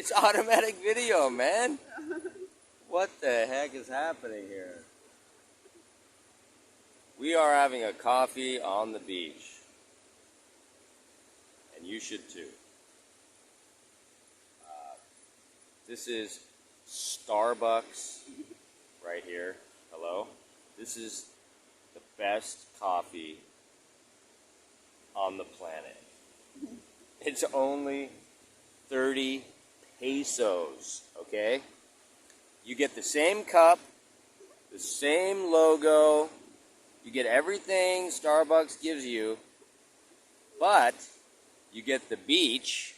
It's automatic video, man. What the heck is happening here? We are having a coffee on the beach. And you should too. This is Starbucks right here. Hello? This is the best coffee on the planet. It's only 30 pesos, okay? You get the same cup, the same logo, you get everything Starbucks gives you, but you get the beach.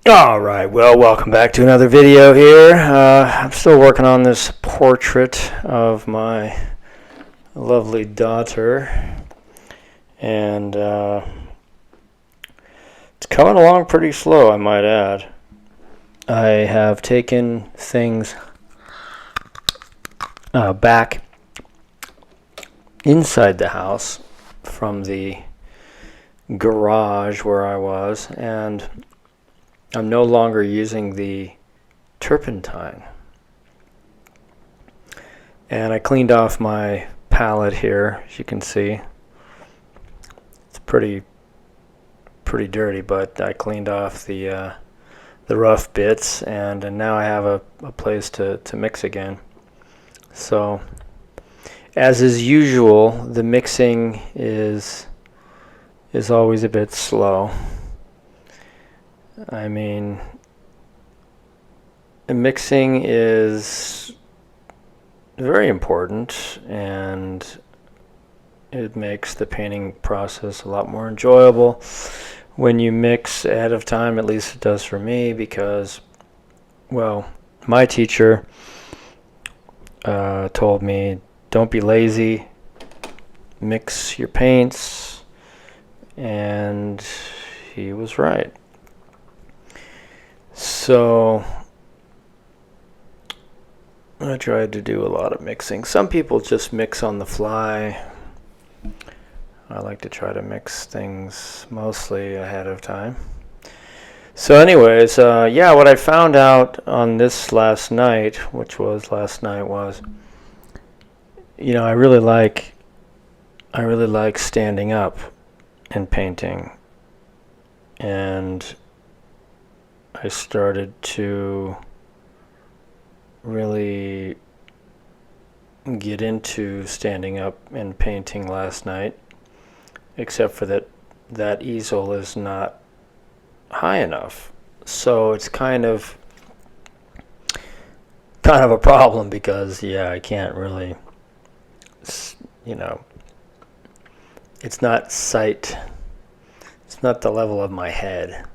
Alright, well, welcome back to another video here. I'm still working on this portrait of my lovely daughter, and it's coming along pretty slow, I might add. I have taken things back inside the house from the garage where I was, and I'm no longer using the turpentine. And I cleaned off my palette here, as you can see. It's pretty dirty, but I cleaned off the rough bits, and now I have a place to mix again. So, as is usual, the mixing is always a bit slow. I mean, mixing is very important, and it makes the painting process a lot more enjoyable when you mix ahead of time. At least it does for me, because, well, my teacher told me, don't be lazy, mix your paints, and he was right. So I tried to do a lot of mixing. Some people just mix on the fly. I like to try to mix things mostly ahead of time. So anyways, yeah, what I found out on this last night, was, you know, I really like standing up and painting. And I started to really get into standing up and painting last night, except for that easel is not high enough. So it's kind of a problem, because I can't really, you know, it's not the level of my head.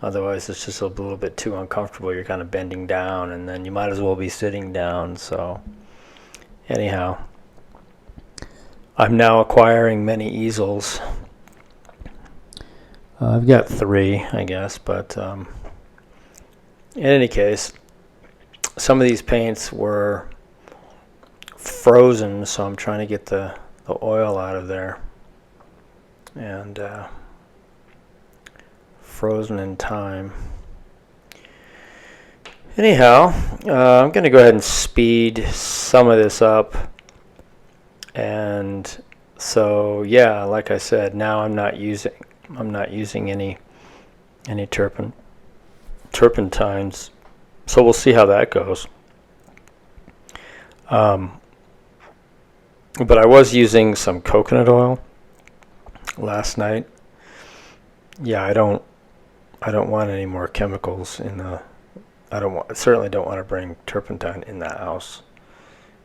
Otherwise, it's just a little bit too uncomfortable. You're kind of bending down, and then you might as well be sitting down. So, anyhow, I'm now acquiring many easels. I've got 3, I guess, but in any case, some of these paints were frozen, so I'm trying to get the oil out of there. And frozen in time. Anyhow, I'm going to go ahead and speed some of this up. And so, yeah, like I said, now I'm not using any turpentines. So we'll see how that goes. But I was using some coconut oil last night. Yeah, I don't want any more chemicals in the. I certainly don't want to bring turpentine in the house.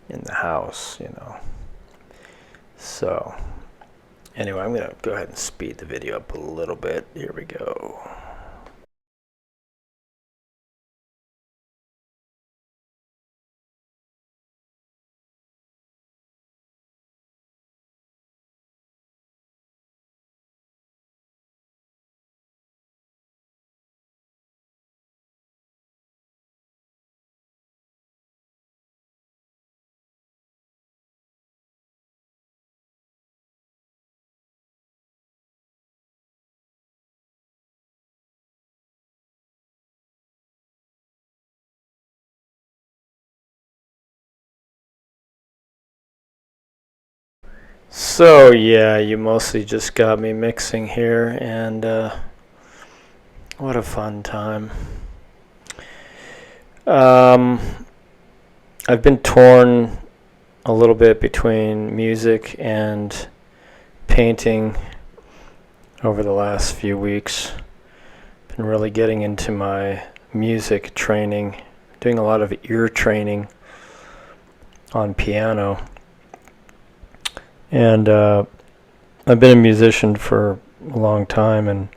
You know. So, anyway, I'm gonna go ahead and speed the video up a little bit. Here we go. So yeah, you mostly just got me mixing here, and what a fun time. Um, I've been torn a little bit between music and painting over the last few weeks. Been really getting into my music training, doing a lot of ear training on piano. And I've been a musician for a long time, and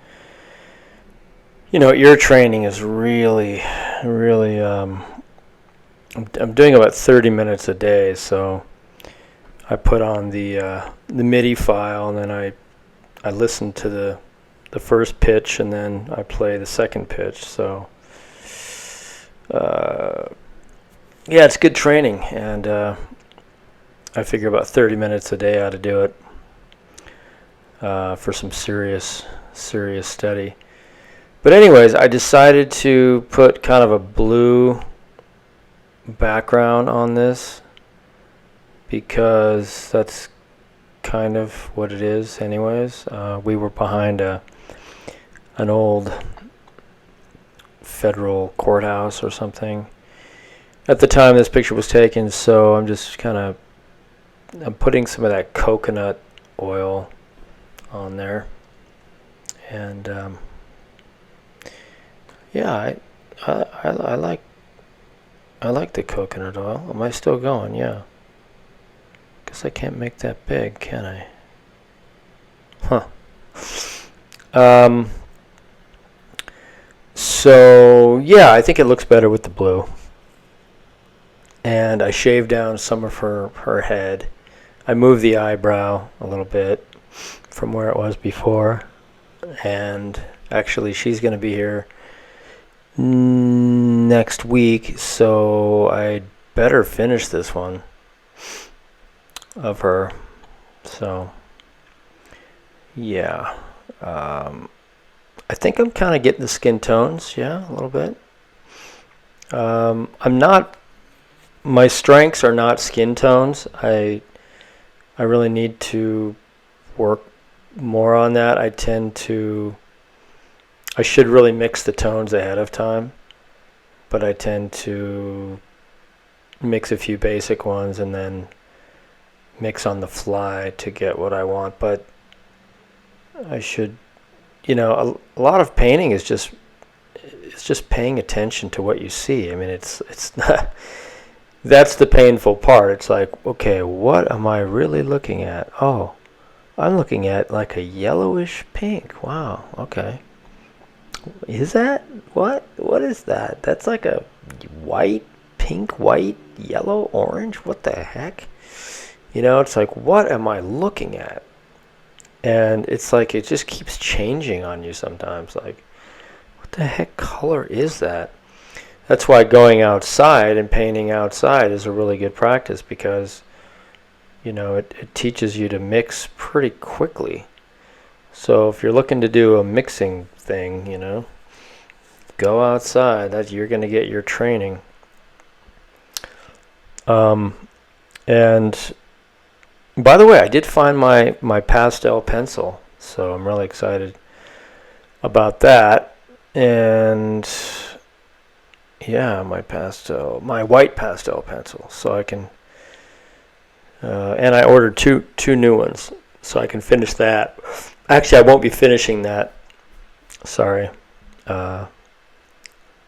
ear training is really, really. I'm doing about 30 minutes a day, so I put on the MIDI file, and then I listen to the first pitch, and then I play the second pitch. So yeah, it's good training, and I figure about 30 minutes a day ought to do it for some serious study. But anyways, I decided to put kind of a blue background on this because that's kind of what it is anyways. We were behind an old federal courthouse or something at the time this picture was taken, so I'm just I'm putting some of that coconut oil on there, and yeah, I like the coconut oil. Am I still going? Yeah. Guess I can't make that big, can I? Huh. So yeah, I think it looks better with the blue. And I shaved down some of her head. I moved the eyebrow a little bit from where it was before. And actually, she's going to be here next week, so I'd better finish this one of her. So yeah, I think I'm kind of getting the skin tones, yeah, a little bit. My strengths are not skin tones. I really need to work more on that. I should really mix the tones ahead of time, but I tend to mix a few basic ones and then mix on the fly to get what I want. But I should, a lot of painting is just paying attention to what you see. I mean, it's not. That's the painful part. It's like, okay, what am I really looking at? Oh, I'm looking at like a yellowish pink. Wow, okay. Is that? What is that? That's like a pink, white, yellow, orange? What the heck? It's like, what am I looking at? And it's like, it just keeps changing on you sometimes. Like, what the heck color is that? That's why going outside and painting outside is a really good practice, because it teaches you to mix pretty quickly. So if you're looking to do a mixing thing, go outside. You're going to get your training. And by the way, I did find my pastel pencil, so I'm really excited about that. And yeah, my white pastel pencil, so I can, and I ordered two new ones, so I can finish that. Actually, I won't be finishing that. Sorry.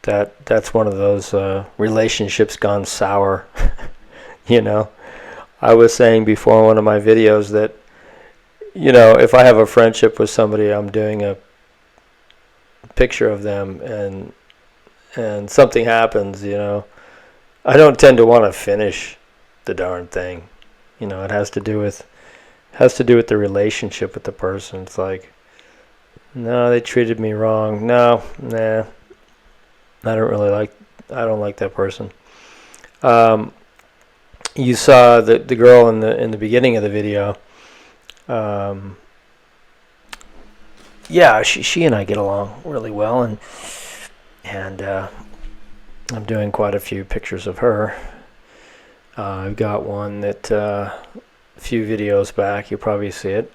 That's one of those relationships gone sour. I was saying before in one of my videos that, if I have a friendship with somebody, I'm doing a picture of them, and something happens, I don't tend to want to finish the darn thing. It has to do with the relationship with the person. It's like, no, they treated me wrong. No, nah, I don't like that person. You saw the girl in the beginning of the video. Yeah, she and I get along really well, and I'm doing quite a few pictures of her. I've got one that few videos back. You'll probably see it.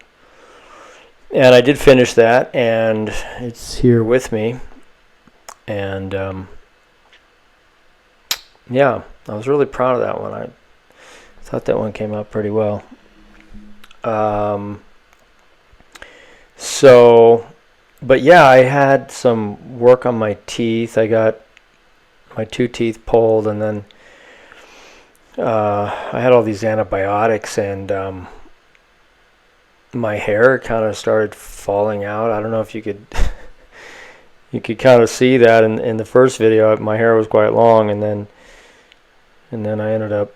And I did finish that, and it's here with me. And yeah, I was really proud of that one. I thought that one came out pretty well. But yeah, I had some work on my teeth. I got my 2 teeth pulled, and then I had all these antibiotics, and my hair kind of started falling out. I don't know if you could you could kind of see that in the first video. My hair was quite long, and then I ended up,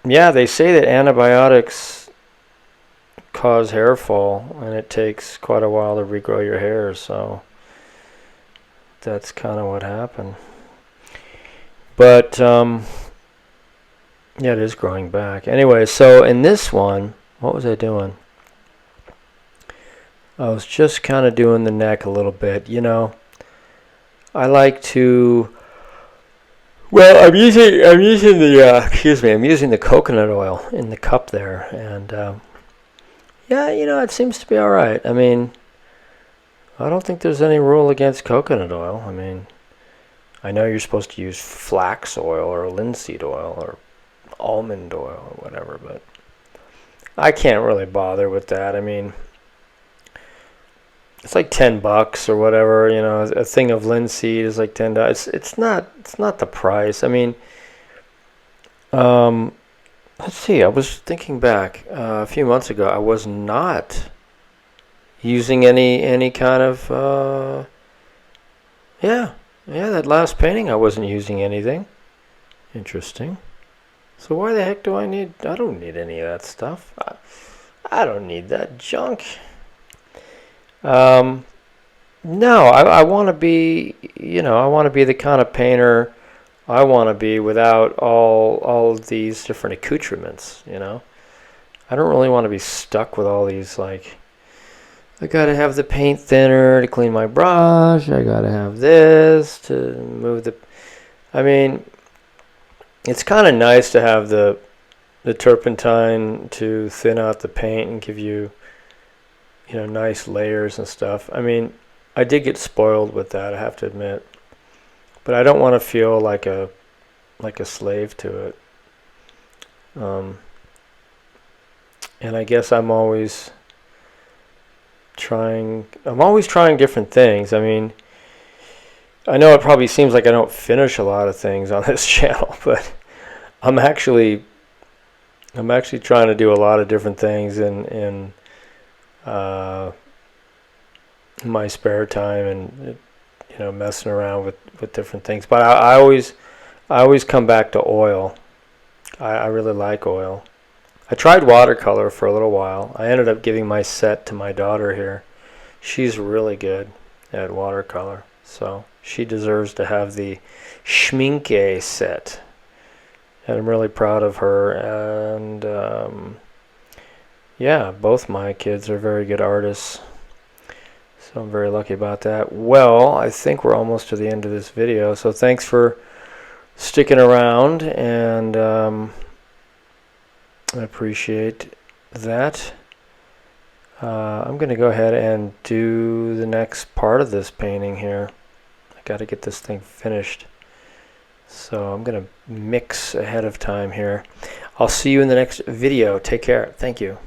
yeah, they say that antibiotics cause hair fall, and it takes quite a while to regrow your hair, so that's kind of what happened. But yeah, it is growing back. Anyway, so in this one, what was I doing? I was just kind of doing the neck a little bit. You know, I like to. Well, I'm using the I'm using the coconut oil in the cup there, and yeah, you know, it seems to be all right. I mean, I don't think there's any rule against coconut oil. I mean, I know you're supposed to use flax oil or linseed oil or almond oil or whatever, but I can't really bother with that. I mean, it's like $10 or whatever. You know, a thing of linseed is like $10. It's not the price. I mean, let's see. I was thinking back a few months ago. I was not using any kind of yeah. That last painting I wasn't using anything. Interesting. So why the heck do I need? I don't need any of that stuff. I don't need that junk. No, I want to be, you know, I want to be the kind of painter I want to be without all of these different accoutrements, you know. I don't really want to be stuck with all these, like, I got to have the paint thinner to clean my brush, I got to have this to move the, I mean, it's kind of nice to have the turpentine to thin out the paint and give you, you know, nice layers and stuff. I mean, I did get spoiled with that, I have to admit. But I don't want to feel like a slave to it. And I guess I'm always trying different things. I mean, I know it probably seems like I don't finish a lot of things on this channel, but I'm actually trying to do a lot of different things in my spare time, and you know, messing around with different things. But I always come back to oil. I really like oil. I tried watercolor for a little while. I ended up giving my set to my daughter here. She's really good at watercolor, so she deserves to have the Schmincke set. And I'm really proud of her. And yeah, both my kids are very good artists, so I'm very lucky about that. Well, I think we're almost to the end of this video, so thanks for sticking around, and I appreciate that. I'm going to go ahead and do the next part of this painting here. I got to get this thing finished, so I'm going to mix ahead of time here. I'll see you in the next video. Take care. Thank you.